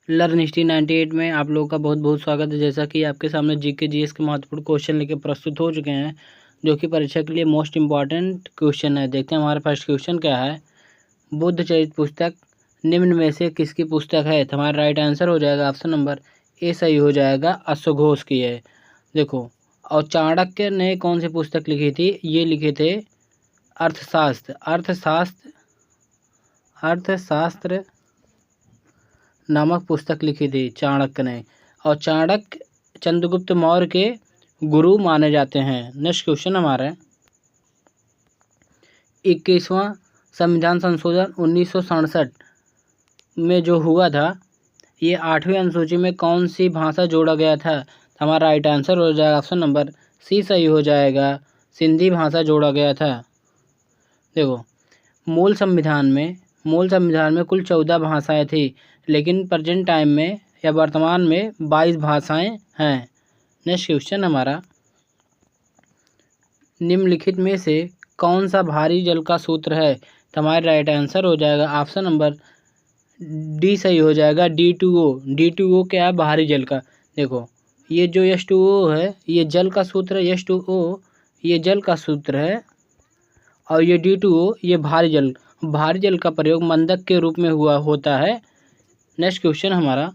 Learn history 98 में आप लोगों का बहुत बहुत स्वागत है। जैसा कि आपके सामने जीके जीएस के महत्वपूर्ण क्वेश्चन लेके प्रस्तुत हो चुके हैं, जो कि परीक्षा के लिए मोस्ट इम्पॉर्टेंट क्वेश्चन है। देखते हैं हमारा फर्स्ट क्वेश्चन क्या है। बुद्ध चरित्र पुस्तक निम्न में से किसकी पुस्तक है? तो हमारा राइट आंसर हो जाएगा ऑप्शन नंबर ए सही हो जाएगा, अश्वघोष की है। देखो, और चाणक्य ने कौन सी पुस्तक लिखी थी? ये लिखे थे अर्थशास्त्र नामक पुस्तक लिखी थी चाणक्य ने। और चाणक्य चंद्रगुप्त मौर्य के गुरु माने जाते हैं। नेक्स्ट क्वेश्चन हमारा 21वां संविधान संशोधन 1967 में जो हुआ था, ये 8वीं अनुसूची में कौन सी भाषा जोड़ा गया था? हमारा राइट आंसर हो जाएगा ऑप्शन नंबर सी सही हो जाएगा, सिंधी भाषा जोड़ा गया था। देखो, मूल संविधान में कुल 14 भाषाएं थी, लेकिन प्रेजेंट टाइम में या वर्तमान में 22 भाषाएं हैं। नेक्स्ट क्वेश्चन हमारा, निम्नलिखित में से कौन सा भारी जल का सूत्र है? तो हमारा राइट आंसर हो जाएगा ऑप्शन नंबर डी सही हो जाएगा, D2O। D2O क्या है? भारी जल का। देखो, ये जो H2O है ये जल का सूत्र है, H2O ये जल का सूत्र है, और ये D2O ये भारी जल का प्रयोग मंदक के रूप में होता है। नेक्स्ट क्वेश्चन हमारा,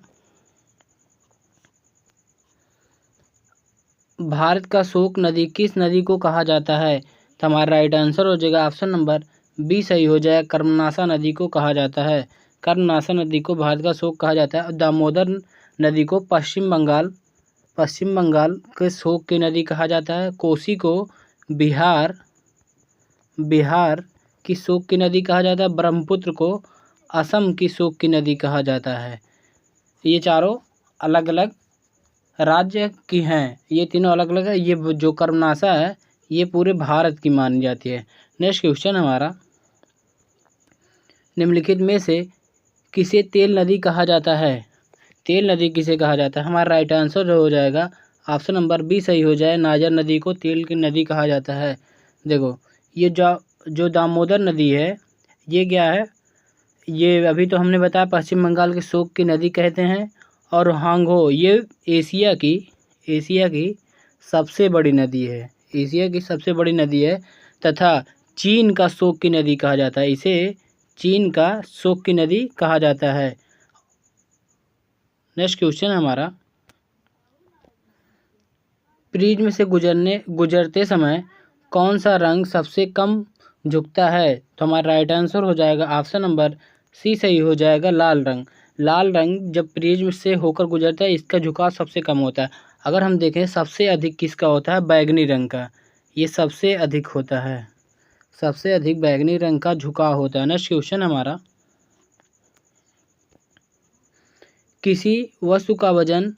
भारत का शोक नदी किस नदी को कहा जाता है? तो हमारा राइट आंसर हो जाएगा ऑप्शन नंबर बी सही हो जाएगा, कर्मनाशा नदी को कहा जाता है। कर्मनाशा नदी को भारत का शोक कहा जाता है। दामोदर नदी को पश्चिम बंगाल के शोक की नदी कहा जाता है। कोसी को बिहार की शोक की नदी कहा जाता है। ब्रह्मपुत्र को असम की शोक की नदी कहा जाता है। ये चारों अलग अलग राज्य की हैं, ये तीनों अलग अलग है। ये जो कर्मनाशा है ये पूरे भारत की मानी जाती है। नेक्स्ट क्वेश्चन हमारा, निम्नलिखित में से किसे तेल नदी कहा जाता है? तेल नदी किसे कहा जाता है? हमारा राइट आंसर हो जाएगा ऑप्शन नंबर बी सही हो जाए, नाजर नदी को तेल की नदी कहा जाता है। देखो, ये जो दामोदर नदी है ये क्या है? ये अभी तो हमने बताया पश्चिम बंगाल के शोक की नदी कहते हैं। और हांगहो ये एशिया की सबसे बड़ी नदी है, एशिया की सबसे बड़ी नदी है, तथा चीन का शोक की नदी कहा जाता है। इसे चीन का शोक की नदी कहा जाता है। नेक्स्ट क्वेश्चन हमारा, प्रिज्म से गुजरते समय कौन सा रंग सबसे कम झुकता है? तो हमारा राइट आंसर हो जाएगा ऑप्शन नंबर सी सही हो जाएगा, लाल रंग। लाल रंग जब प्रिज्म से होकर गुजरता है इसका झुकाव सबसे कम होता है। अगर हम देखें सबसे अधिक किसका होता है? बैगनी रंग का। ये सबसे अधिक होता है, सबसे अधिक बैगनी रंग का झुकाव होता है। नेक्स्ट क्वेश्चन हमारा, किसी वस्तु का वजन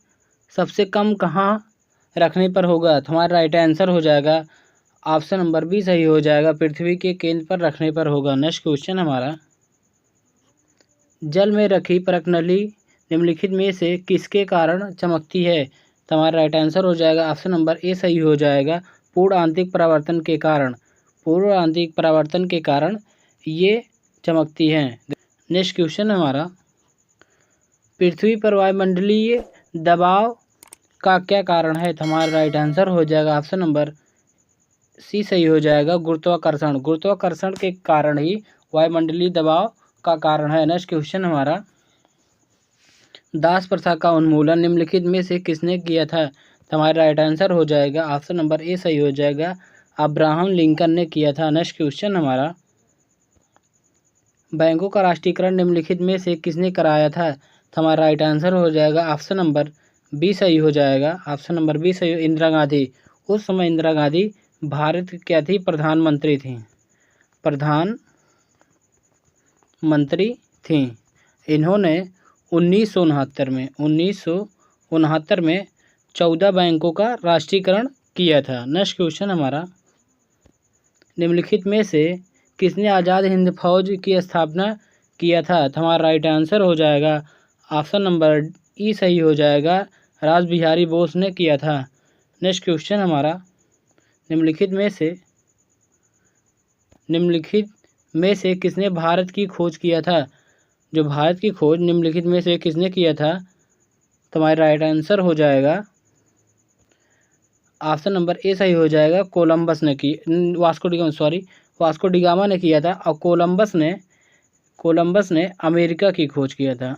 सबसे कम कहाँ रखने पर होगा? तो हमारा राइट आंसर हो जाएगा ऑप्शन नंबर बी सही हो जाएगा, पृथ्वी के केंद्र पर रखने पर होगा। नेक्स्ट क्वेश्चन हमारा, जल में रखी परकनली निम्नलिखित में से किसके कारण चमकती है? तो हमारा राइट आंसर हो जाएगा ऑप्शन नंबर ए सही हो जाएगा, पूर्ण आंतरिक परावर्तन के कारण। पूर्ण आंतरिक परावर्तन के कारण ये चमकती हैं। नेक्स्ट क्वेश्चन हमारा, पृथ्वी पर वायुमंडलीय दबाव का क्या कारण है? तो हमारा राइट आंसर हो जाएगा ऑप्शन नंबर सी सही हो जाएगा, गुरुत्वाकर्षण। गुरुत्वाकर्षण के कारण ही वायुमंडलीय दबाव का कारण है। नेक्स्ट क्वेश्चन हमारा, दास प्रथा का उन्मूलन निम्नलिखित में से किसने किया था? तो हमारा राइट आंसर हो जाएगा ऑप्शन नंबर ए सही हो जाएगा, अब्राहम लिंकन ने किया था। नेक्स्ट क्वेश्चन हमारा, बैंकों का राष्ट्रीयकरण निम्नलिखित में से किसने कराया था? तो हमारा राइट आंसर हो जाएगा ऑप्शन नंबर बी सही हो जाएगा, ऑप्शन नंबर बी सही, इंदिरा गांधी। उस समय इंदिरा गांधी भारत की क्या थी? प्रधानमंत्री थी। इन्होंने 1969 में 14 बैंकों का राष्ट्रीयकरण किया था। नेक्स्ट क्वेश्चन हमारा, निम्नलिखित में से किसने आज़ाद हिंद फौज की स्थापना किया था? तो हमारा राइट आंसर हो जाएगा ऑप्शन नंबर ई सही हो जाएगा, रास बिहारी बोस ने किया था। नेक्स्ट क्वेश्चन हमारा, निम्नलिखित में से किसने भारत की खोज किया था? जो भारत की खोज निम्नलिखित में से किसने किया था? तुम्हारा राइट आंसर हो जाएगा ऑप्शन नंबर ए सही हो जाएगा, कोलंबस ने की, वास्को डिगामा ने किया था। और कोलंबस ने अमेरिका की खोज किया था।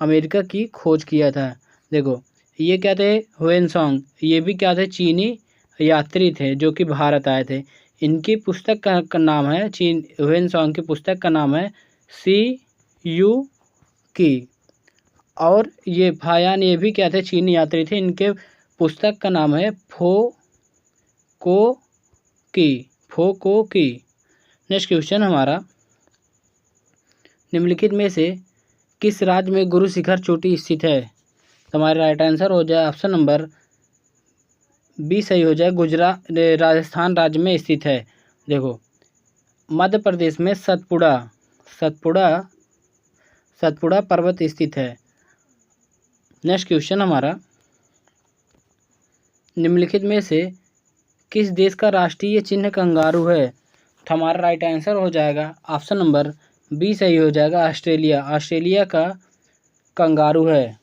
अमेरिका की खोज किया था। देखो ये क्या थे? ह्वेनसांग, ये भी क्या थे? चीनी यात्री थे जो कि भारत आए थे। इनकी पुस्तक का नाम है ह्वेनसांग की पुस्तक का नाम है सी यू की। और ये फायान, ये भी क्या थे? चीनी यात्री थे। इनके पुस्तक का नाम है फो को की। नेक्स्ट क्वेश्चन हमारा, निम्नलिखित में से किस राज्य में गुरु शिखर चोटी स्थित है? तुम्हारा राइट आंसर हो जाए ऑप्शन नंबर बी सही हो जाए, राजस्थान राज्य में स्थित है। देखो मध्य प्रदेश में सतपुड़ा पर्वत स्थित है। नेक्स्ट क्वेश्चन हमारा, निम्नलिखित में से किस देश का राष्ट्रीय चिन्ह कंगारू है? तो हमारा राइट आंसर हो जाएगा ऑप्शन नंबर बी सही हो जाएगा, ऑस्ट्रेलिया का कंगारू है।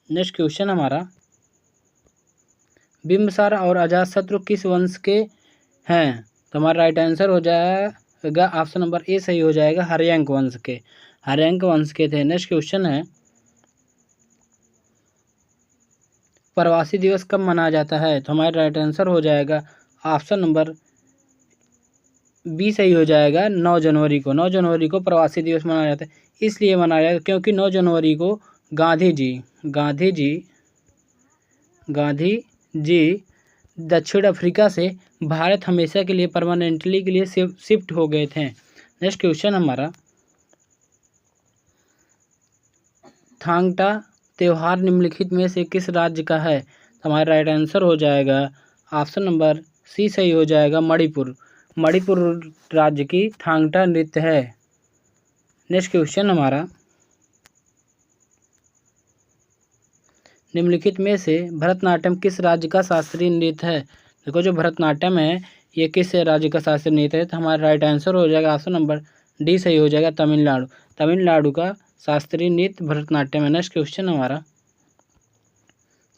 नेक्स्ट क्वेश्चन हमारा, बिंबिसार और अजातशत्रु किस वंश के हैं? तो हमारा राइट आंसर हो जाएगा ऑप्शन नंबर ए सही हो जाएगा, हर्यंक वंश के थे। नेक्स्ट क्वेश्चन है, प्रवासी दिवस कब मनाया जाता है? तो हमारा राइट आंसर हो जाएगा ऑप्शन नंबर बी सही हो जाएगा, 9 जनवरी को। 9 जनवरी को प्रवासी दिवस मनाया जाता है। इसलिए मनाया जाता है क्योंकि 9 जनवरी को गांधी जी दक्षिण अफ्रीका से भारत हमेशा के लिए परमानेंटली के लिए शिफ्ट हो गए थे। नेक्स्ट क्वेश्चन हमारा, थांगटा त्योहार निम्नलिखित में से किस राज्य का है? तो हमारा राइट आंसर हो जाएगा ऑप्शन नंबर सी सही हो जाएगा, मणिपुर राज्य की थांगटा नृत्य है। नेक्स्ट क्वेश्चन हमारा, निम्नलिखित में से भरतनाट्यम किस राज्य का शास्त्रीय नृत्य है? देखो जो भरतनाट्यम है ये किस राज्य का शास्त्रीय नृत्य है? तो हमारा राइट आंसर हो जाएगा ऑप्शन नंबर डी सही हो जाएगा, तमिलनाडु का शास्त्रीय नृत्य भरतनाट्यम है। नेक्स्ट क्वेश्चन हमारा,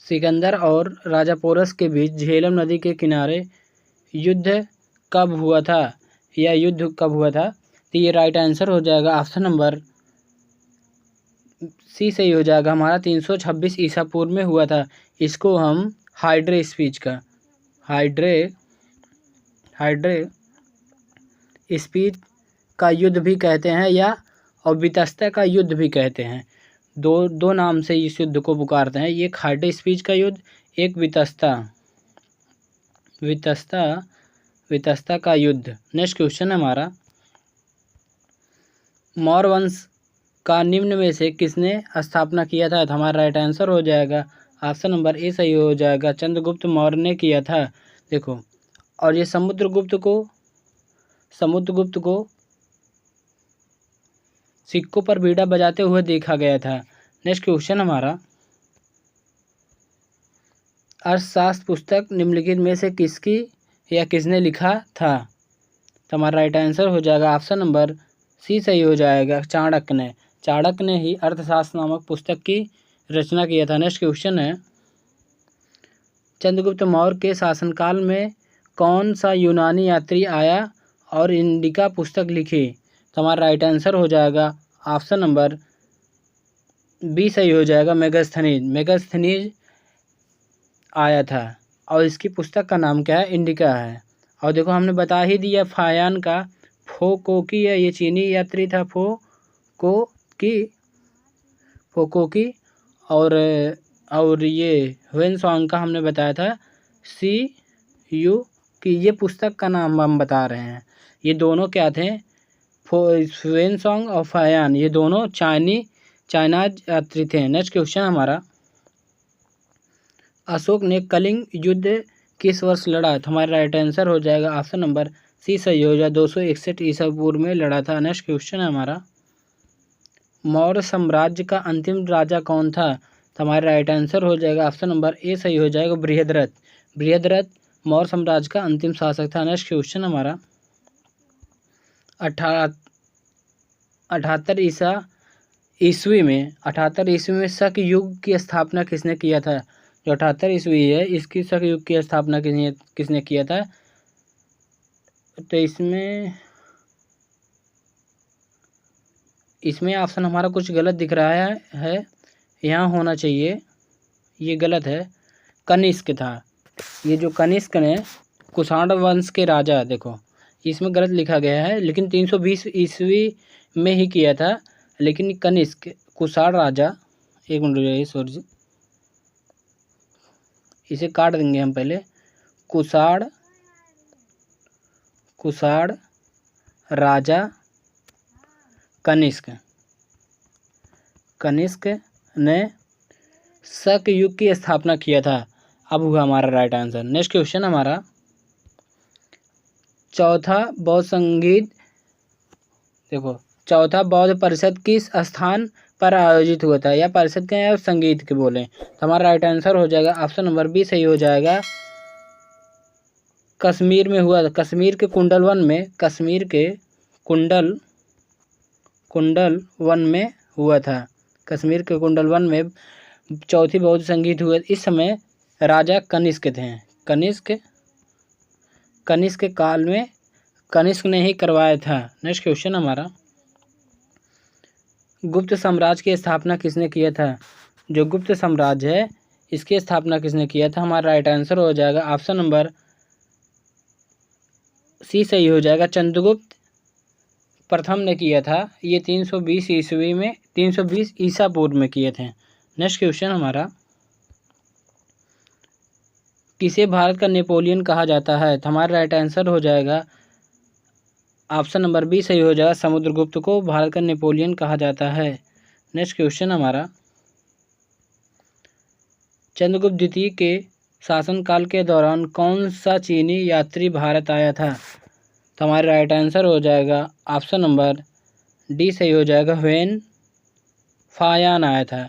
सिकंदर और राजा पोरस के बीच झेलम नदी के किनारे युद्ध कब हुआ था? तो ये राइट आंसर हो जाएगा ऑप्शन नंबर सी सही हो जाएगा, हमारा 326 ईसा पूर्व में हुआ था। इसको हम हाइड्रे स्पीच का युद्ध भी कहते हैं या और वितस्ता का युद्ध भी कहते हैं। दो नाम से इस युद्ध को पुकारते हैं। एक हाइड्रे स्पीच का युद्ध, एक वितस्ता का युद्ध। नेक्स्ट क्वेश्चन हमारा, मौर्य वंश का निम्न में से किसने स्थापना किया था? तो हमारा राइट आंसर हो जाएगा ऑप्शन नंबर ए सही हो जाएगा, चंद्रगुप्त मौर्य ने किया था। देखो और ये समुद्रगुप्त को सिक्कों पर बीड़ा बजाते हुए देखा गया था। नेक्स्ट क्वेश्चन हमारा, अर्थशास्त्र पुस्तक निम्नलिखित में से किसकी या किसने लिखा था? तो हमारा राइट आंसर हो जाएगा ऑप्शन नंबर सी सही हो जाएगा, चाणक्य ने ही अर्थशास्त्र नामक पुस्तक की रचना किया था। नेक्स्ट क्वेश्चन है, चंद्रगुप्त मौर्य के शासनकाल में कौन सा यूनानी यात्री आया और इंडिका पुस्तक लिखी? तो हमारा राइट आंसर हो जाएगा ऑप्शन नंबर बी सही हो जाएगा, मेगास्थनीज आया था और इसकी पुस्तक का नाम क्या है? इंडिका है। और देखो हमने बता ही दिया फायान का फोकोकी है, ये चीनी यात्री था फोकोकी और ये ह्वेनसांग का हमने बताया था सी यू की। ये पुस्तक का नाम हम बता रहे हैं। ये दोनों क्या थे? ह्वेनसांग और फायान, ये दोनों चाइनाज यात्री थे। नेक्स्ट क्वेश्चन हमारा, अशोक ने कलिंग युद्ध किस वर्ष लड़ा? तो हमारा राइट आंसर हो जाएगा ऑप्शन नंबर सी सही हो जाए, 261 ईसा पूर्व में लड़ा था। नेक्स्ट क्वेश्चन है हमारा, मौर्य साम्राज्य का अंतिम राजा कौन था? तो हमारा राइट आंसर हो जाएगा ऑप्शन नंबर ए सही हो जाएगा, बृहद्रथ मौर्य साम्राज्य का अंतिम शासक था। नेक्स्ट क्वेश्चन हमारा, 78 ईस्वी में शक युग की स्थापना किसने किया था? जो 78 ईस्वी है इसकी शक युग की स्थापना किसने किया था? तो इसमें ऑप्शन हमारा कुछ गलत दिख रहा है। यहाँ होना चाहिए, ये गलत है। कनिष्क था। ये जो कनिष्क ने कुषाण वंश के राजा, देखो इसमें गलत लिखा गया है, लेकिन 320 ईस्वी में ही किया था। लेकिन कनिष्क कुषाण राजा, एक मिनट रहिए, सॉरी जी, इसे काट देंगे हम पहले। कुषाण राजा कनिष्क ने शक युग की स्थापना किया था। अब हुआ हमारा राइट आंसर। नेक्स्ट क्वेश्चन हमारा चौथा बौद्ध परिषद किस स्थान पर आयोजित हुआ था? या परिषद के या संगीत के बोले तो हमारा राइट आंसर हो जाएगा ऑप्शन नंबर बी सही हो जाएगा। कश्मीर में हुआ था। कश्मीर के कुंडल वन में हुआ था। कश्मीर के कुंडल वन में चौथी बौद्ध संगीत हुआ। इस समय राजा कनिष्क थे। कनिष्क के काल में कनिष्क ने ही करवाया था। नेक्स्ट क्वेश्चन हमारा गुप्त साम्राज्य की स्थापना किसने किया था? जो गुप्त साम्राज्य है इसकी स्थापना किसने किया था? हमारा राइट आंसर हो जाएगा ऑप्शन नंबर सी सही हो जाएगा। चंद्रगुप्त प्रथम ने किया था। ये 320 ईसा पूर्व में किए थे। नेक्स्ट क्वेश्चन हमारा किसे भारत का नेपोलियन कहा जाता है? तो हमारा राइट आंसर हो जाएगा ऑप्शन नंबर बी सही हो जाएगा। समुद्रगुप्त को भारत का नेपोलियन कहा जाता है। नेक्स्ट क्वेश्चन हमारा चंद्रगुप्त द्वितीय के शासनकाल के दौरान कौन सा चीनी यात्री भारत आया था? तो हमारा राइट आंसर हो जाएगा ऑप्शन नंबर डी सही हो जाएगा। ह्वेन फायान आया था।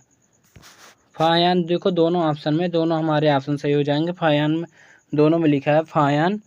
फायान, देखो दोनों ऑप्शन में, दोनों हमारे ऑप्शन सही हो जाएंगे। फायान में दोनों में लिखा है फायान।